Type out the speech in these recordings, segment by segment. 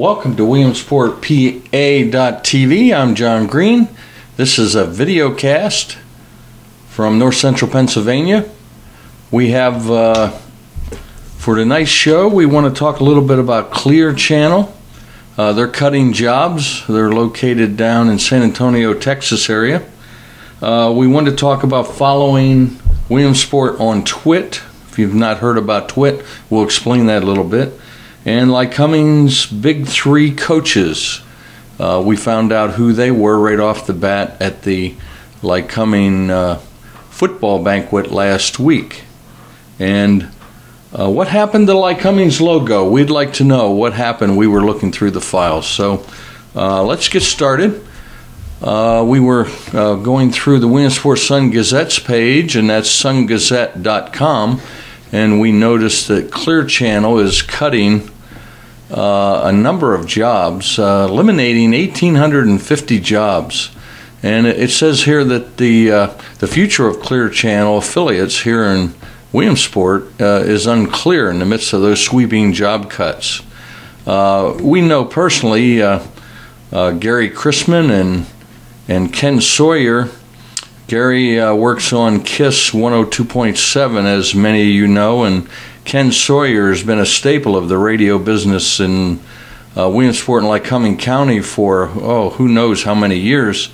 Welcome to WilliamsportPA.tv. I'm John Green. This is a videocast from North Central Pennsylvania. We have, for tonight's show, we want to talk a little bit about Clear Channel. They're cutting jobs. They're located down in San Antonio, Texas area. We want to talk about following Williamsport on Twit. If you've not heard about Twit, we'll explain that a little bit. And Lycoming's big three coaches. We found out who they were right off the bat at the Lycoming football banquet last week. And what happened to Lycoming's logo? We'd like to know what happened. We were looking through the files. So let's get started. We were going through the Williamsport Sun-Gazette's page, and that's sungazette.com, and we noticed that Clear Channel is cutting a number of jobs, eliminating 1,850 jobs. And it says here that the future of Clear Channel affiliates here in Williamsport is unclear in the midst of those sweeping job cuts. We know personally Gary Chrisman and Ken Sawyer. Gary works on KISS 102.7, as many of you know, and Ken Sawyer has been a staple of the radio business in Williamsport and Lycoming County for, who knows how many years.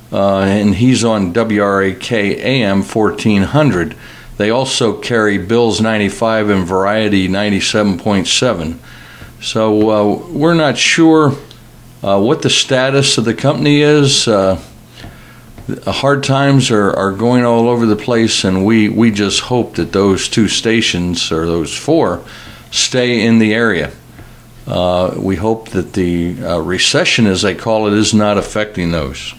And he's on WRAK AM 1400. They also carry Bills 95 and Variety 97.7. So we're not sure what the status of the company is. Hard times are going all over the place, and we just hope that those two stations, or those four, stay in the area. We hope that the recession, as they call it, is not affecting those.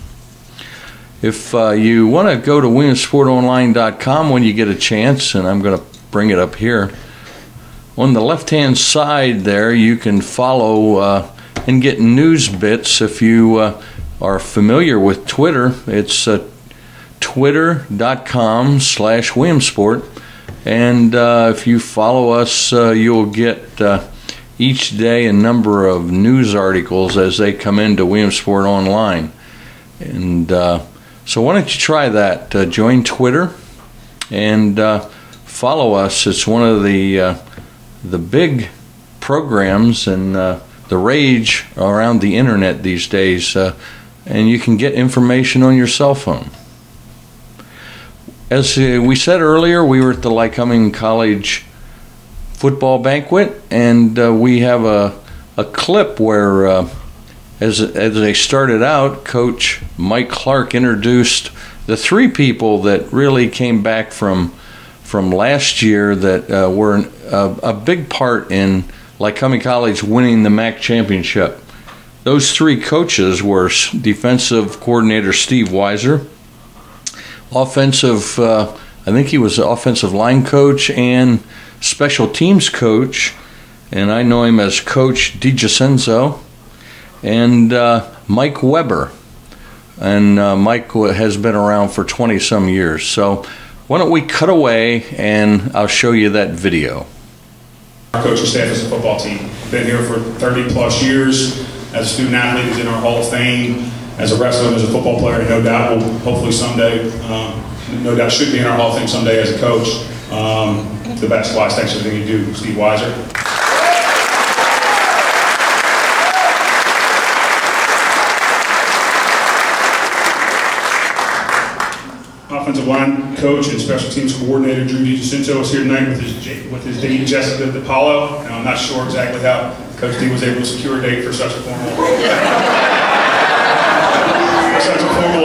If you want to go to WilliamsportOnline.com when you get a chance, and I'm going to bring it up here, on the left-hand side there you can follow and get news bits. If you are familiar with Twitter, it's twitter.com/Williamsport, and if you follow us, you'll get each day a number of news articles as they come into Williamsport Online. And so why don't you try that? Join Twitter and follow us. It's one of the big programs and the rage around the internet these days, and you can get information on your cell phone. As we said earlier, we were at the Lycoming College football banquet, and we have a clip where as they started out, Coach Mike Clark introduced the three people that really came back from last year that were a big part in Lycoming College winning the MAC championship. Those three coaches were defensive coordinator Steve Weiser, offensive, I think he was the offensive line coach and special teams coach, and I know him as Coach DiGiacenzo, and Mike Weber. And Mike has been around for 20-some years. So why don't we cut away and I'll show you that video. Our coaching staff as a football team. Been here for 30-plus years. As a student athlete, he's in our Hall of Fame. As a wrestler and as a football player, no doubt will hopefully someday, no doubt should be in our Hall of Fame someday as a coach. The best wise, thanks for everything you do, Steve Weiser. Offensive line coach and special teams coordinator Drew DiGiacenzo is here tonight with his date Jessica DiPaolo. Now, I'm not sure exactly how Coach D was able to secure a date for such a formal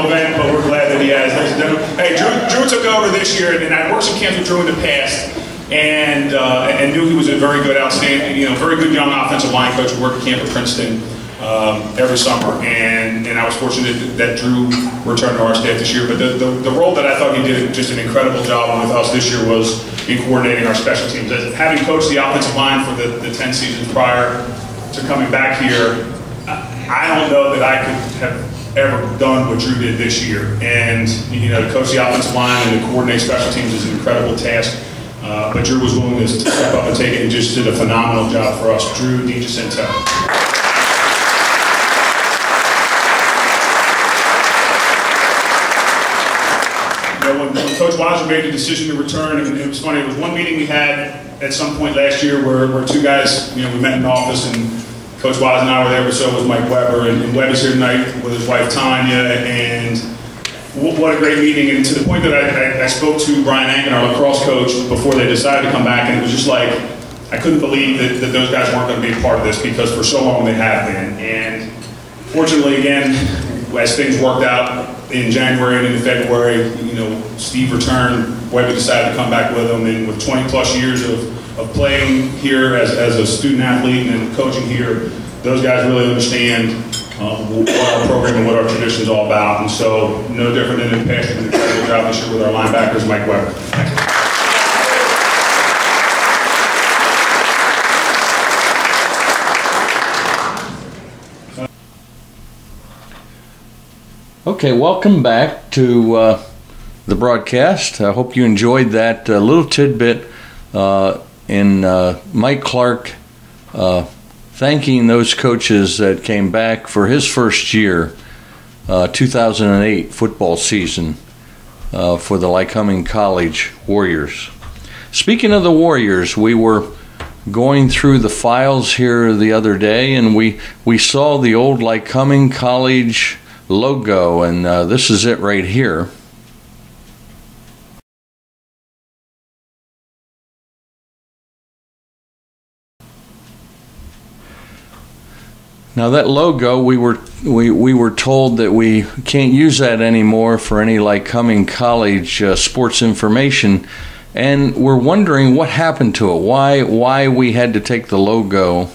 event, but we're glad that he has. Hey, Drew took over this year, and I worked some camps with Drew in the past, and knew he was a very good, outstanding, very good young offensive line coach who worked at camp at Princeton every summer, and I was fortunate that Drew returned to our staff this year. But the role that I thought he did just an incredible job with us this year was in coordinating our special teams. Having coached the offensive line for the 10 seasons prior to coming back here, I don't know that I could have ever done what Drew did this year. And to coach the offensive line and to coordinate special teams is an incredible task. But Drew was willing to step up and take it and just did a phenomenal job for us. Drew DiGiacenzo. Coach Weiser made the decision to return, and it was funny. It was one meeting we had at some point last year where two guys, we met in the office, and Coach Weiser and I were there, but so was Mike Weber, and Webb is here tonight with his wife Tanya, and what a great meeting. And to the point that I spoke to Brian Ankin, our lacrosse coach, before they decided to come back, and it was just like, I couldn't believe that those guys weren't going to be a part of this, because for so long they have been. And fortunately, again, as things worked out in January and into February, Steve returned, Webby decided to come back with him, and with 20 plus years of playing here as a student athlete and coaching here, those guys really understand what our program and what our tradition is all about. And so, no different than in the past, an incredible job this year with our linebackers, Mike Weber. Thank you. Okay, welcome back to the broadcast. I hope you enjoyed that little tidbit in Mike Clark thanking those coaches that came back for his first year, 2008 football season for the Lycoming College Warriors. Speaking of the Warriors, we were going through the files here the other day, and we saw the old Lycoming College logo, and this is it right here. Now that logo, we were told that we can't use that anymore for any Lycoming College sports information, and we're wondering what happened to it. Why we had to take the logo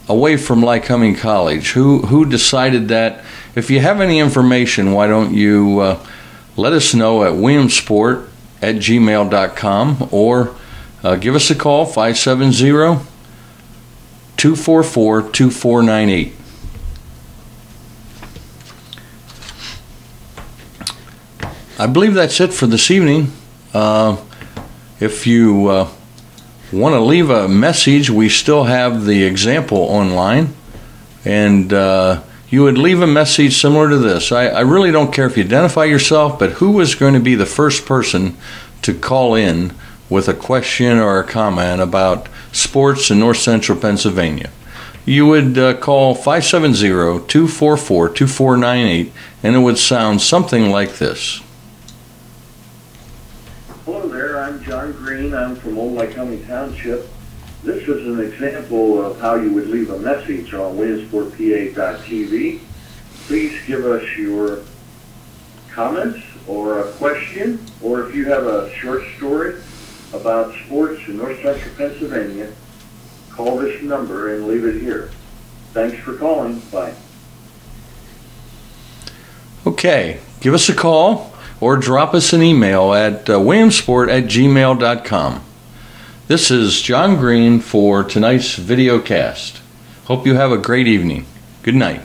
away from Lycoming College? Who decided that? If you have any information, why don't you let us know at williamsport@gmail.com, or give us a call, 570-244-2498. I believe that's it for this evening. If you want to leave a message, we still have the example online, and you would leave a message similar to this. I really don't care if you identify yourself, but who is going to be the first person to call in with a question or a comment about sports in North Central Pennsylvania? You would call 570-244-2498, and it would sound something like this. Hello there, I'm John Green. I'm from Old Lycoming Township. This is an example of how you would leave a message on WilliamsportPA.tv. Please give us your comments or a question, or if you have a short story about sports in North Central Pennsylvania, call this number and leave it here. Thanks for calling. Bye. Okay, give us a call or drop us an email at williamsport@gmail.com. This is John Green for tonight's videocast. Hope you have a great evening. Good night.